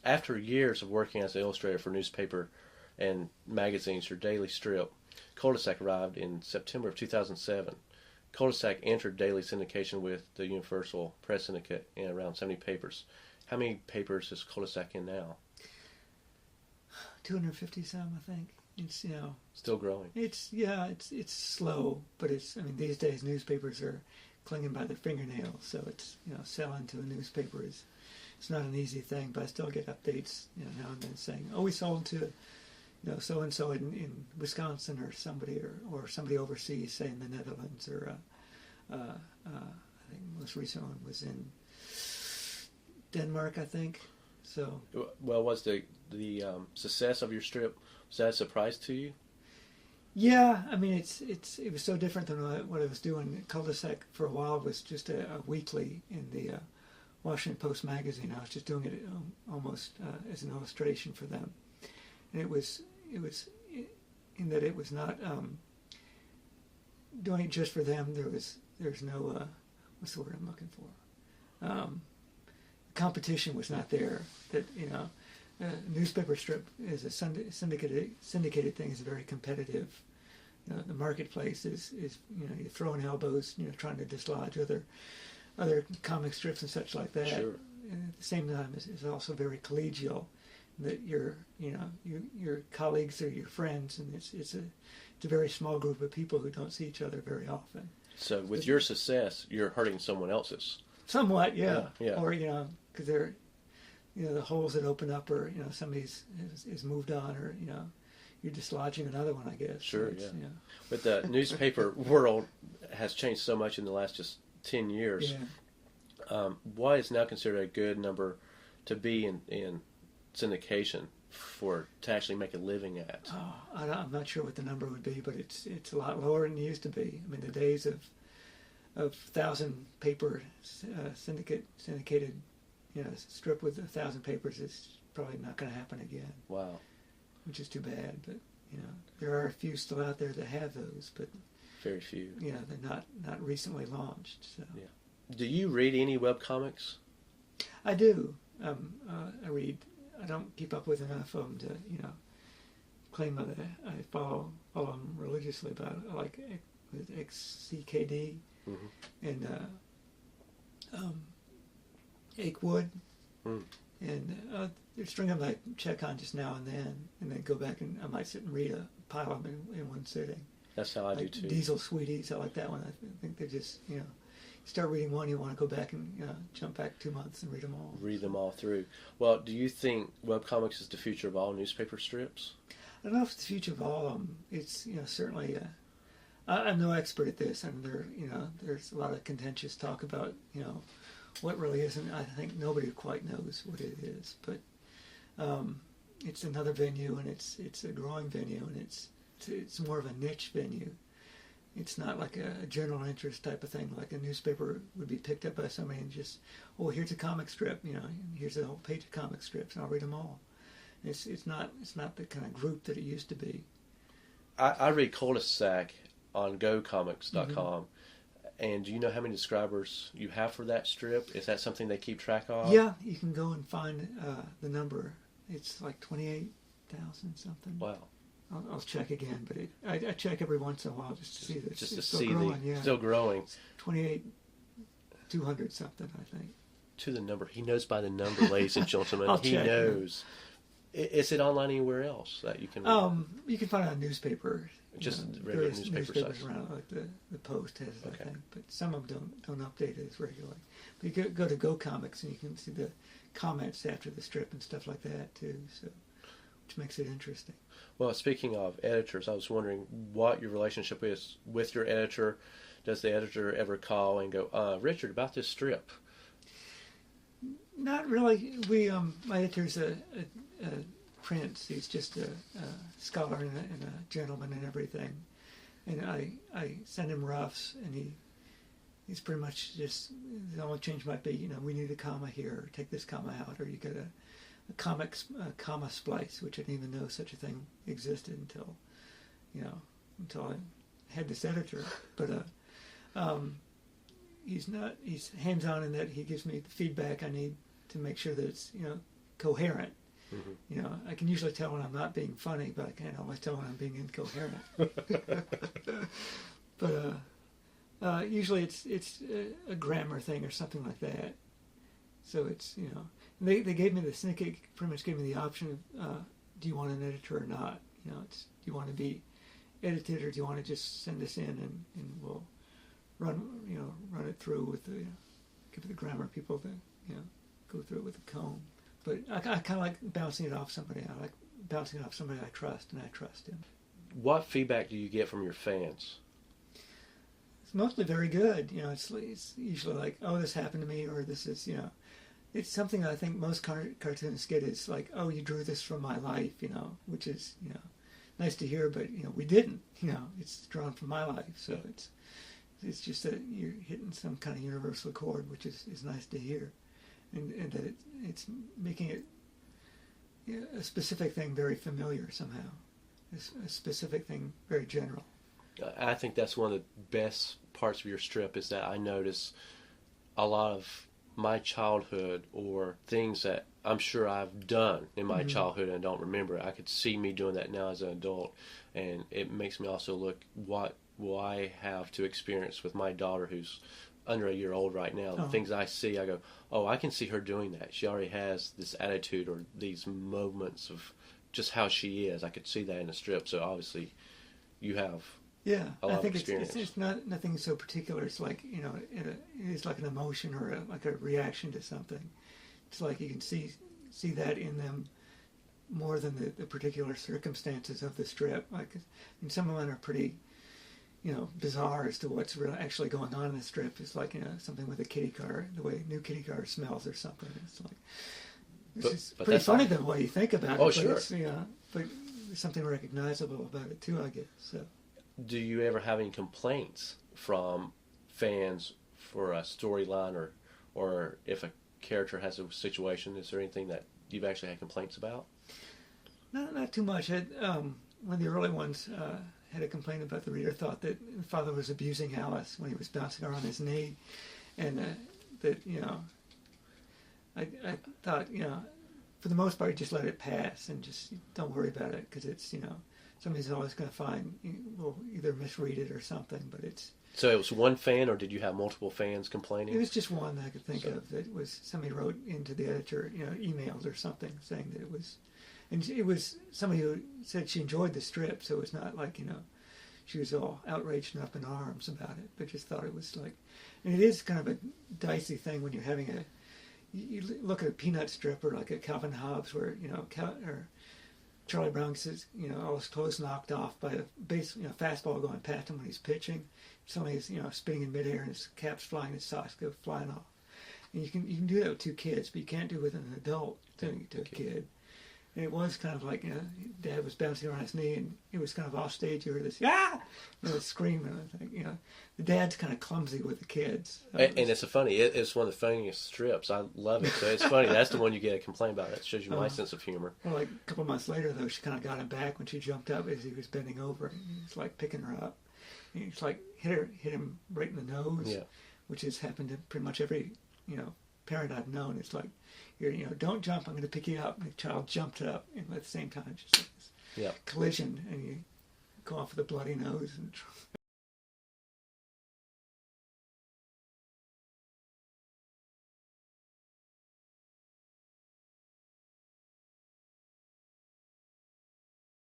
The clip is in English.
After years of working as an illustrator for newspaper and magazines, your daily strip, Cul de Sac, arrived in September of 2007. Cul de Sac entered daily syndication with the Universal Press Syndicate in around 70 papers. How many papers is Cul de Sac in now? 250 some, I think. It's, you know, Still growing. it's slow, but it's, I mean, these days newspapers are clinging by their fingernails, so it's, you know, selling to a newspaper is, it's not an easy thing, but I still get updates, you know, now and then saying, oh, we sold to, you know, so and so in Wisconsin, or somebody, or somebody overseas, say in the Netherlands, or I think the most recent one was in Denmark, I think. So, well, was the success of your strip, was that a surprise to you? yeah, I mean, it was so different than what I was doing. Cul de Sac for a while was just a weekly in the Washington Post magazine. I was just doing it almost as an illustration for them, and it was in that it was not doing it just for them. There's no what's the word I'm looking for? Competition was not there. That, you know, a newspaper strip is a syndicated thing, is very competitive. You know, the marketplace is, you know, you're throwing elbows, you know, trying to dislodge other comic strips and such like that. Sure. And at the same time, it's also very collegial. That your colleagues are your friends, and it's a very small group of people who don't see each other very often. So with your success, you're hurting someone else's. Somewhat, yeah. Yeah. Or, you know, because they're, you know, the holes that open up, or, you know, somebody's is moved on, or, you know, you're dislodging another one, I guess. Sure, So yeah. But the newspaper world has changed so much in the last just 10 years. Yeah. What is now considered a good number to be in syndication to actually make a living at? Oh, I'm not sure what the number would be, but it's a lot lower than it used to be. I mean, the days of 1,000 paper syndicated, you know, strip with 1,000 papers is probably not going to happen again. Wow. Which is too bad, but, you know, there are a few still out there that have those, but Very few. you know, they're not recently launched. So Yeah. Do you read any webcomics? I do. I read. I don't keep up with enough of them to, you know, claim that I follow them religiously, but I like XCKD and Akewood, and there's a string of them I check on just now and then go back, and I might sit and read a pile of them in one sitting. That's how I do Like too. Diesel Sweeties, I like that one. I think they're just, you know, you start reading one, you want to go back and, you know, jump back 2 months and read them all. Read them all through. Well, do you think webcomics is the future of all newspaper strips? I don't know if it's the future of all of them. It's, you know, certainly. I'm no expert at this, and there's a lot of contentious talk about, you know, what really is, and I think nobody quite knows what it is. But it's another venue, and it's a growing venue, and it's more of a niche venue. It's not like a general interest type of thing, like a newspaper would be picked up by somebody and just, oh, here's a comic strip, you know, here's a whole page of comic strips, and I'll read them all. It's not the kind of group that it used to be. I read Cul de Sac on GoComics.com, and do you know how many subscribers you have for that strip? Is that something they keep track of? Yeah, you can go and find the number. It's like 28,000 something. Wow. I'll check again, but I check every once in a while just to see that Just to it's still see growing. Yeah, still growing. 28,200 something, I think. To the number. He knows by the number, ladies and gentlemen. He check. knows. Is it online anywhere else that you can read? You can find it on newspaper. Just regular various newspaper newspapers sites. around, like the Post has it, Okay. I think, but some of them don't update it as regularly. But you go to Go Comics and you can see the comments after the strip and stuff like that too. So, which makes it interesting. Well, speaking of editors, I was wondering what your relationship is with your editor. Does the editor ever call and go, Richard, about this strip? Not really. My editor's a Prince. He's just a scholar and a gentleman and everything. And I send him roughs, and he's pretty much just, the only change might be, you know, we need a comma here, or take this comma out, or you get a comma splice, which I didn't even know such a thing existed until I had this editor. But he's hands-on in that he gives me the feedback I need to make sure that it's, you know, coherent. Mm-hmm. You know, I can usually tell when I'm not being funny, but I can't always tell when I'm being incoherent. But usually it's a grammar thing or something like that. So it's, you know, they gave me pretty much gave me the option of, do you want an editor or not? You know, do you want to be edited, or do you want to just send this in and we'll run it through with the, give the grammar people to, you know, go through it with a comb. But I kind of like bouncing it off somebody. I like bouncing it off somebody I trust, and I trust him. What feedback do you get from your fans? It's mostly very good. You know, it's usually like, oh, this happened to me, or this is, you know, it's something I think most cartoonists get is like, oh, you drew this from my life, you know, which is, you know, nice to hear, but, you know, we didn't, you know, it's drawn from my life. So it's just that you're hitting some kind of universal chord, which is nice to hear. And that it's making it, you know, a specific thing very familiar somehow, a specific thing very general. I think that's one of the best parts of your strip is that I notice a lot of my childhood or things that I'm sure I've done in my childhood and don't remember. I could see me doing that now as an adult, and it makes me also look what will I have to experience with my daughter who's under a year old right now. The things I see, I go, oh, I can see her doing that. She already has this attitude or these moments of just how she is. I could see that in the strip. So obviously you have a lot of experience. It's not nothing so particular. It's like, you know, it's like an emotion or like a reaction to something. It's like you can see that in them more than the particular circumstances of the strip. Like, I mean, some of them are pretty, you know, bizarre as to what's really actually going on in the strip. It's like, you know, something with a kitty car, the way new kitty car smells or something. It's like, it's pretty funny the way you think about it. Oh, but sure. It's, you know, but there's something recognizable about it too, I guess. So. Do you ever have any complaints from fans for a storyline or if a character has a situation? Is there anything that you've actually had complaints about? Not too much. One of the early ones had a complaint about the reader thought that the father was abusing Alice when he was bouncing her on his knee, and that, you know, I thought, you know, for the most part, just let it pass and just don't worry about it, because it's, you know, somebody's always going to find, will either misread it or something, but it's... So it was one fan, or did you have multiple fans complaining? It was just one that I could think of that was somebody wrote into the editor, you know, emailed or something saying that it was... And it was somebody who said she enjoyed the strip, so it was not like, you know, she was all outraged and up in arms about it, but just thought it was like... And it is kind of a dicey thing when you're having a... You look at a Peanut strip or like a Calvin Hobbes where, you know, or Charlie Brown says, you know, all his clothes knocked off by a fastball going past him when he's pitching. Somebody's, you know, spinning in midair and his cap's flying, his socks go flying off. And you can do that with two kids, but you can't do it with an adult doing it to a kid. And it was kind of like, you know, Dad was bouncing around his knee, and it was kind of off stage. You heard this, you know, scream, and I think, you know, the dad's kind of clumsy with the kids. And it's it's one of the funniest strips. I love it. So it's funny. That's the one you get a complaint about. It shows you my sense of humor. Well, like a couple months later, though, she kind of got him back when she jumped up as he was bending over. And he was like picking her up. And he's like hit him right in the nose, which has happened to pretty much every, you know, parent I've known. It's like, you know, don't jump, I'm going to pick you up. And the child jumped up, and at the same time, just like this collision, and you go off with a bloody nose. And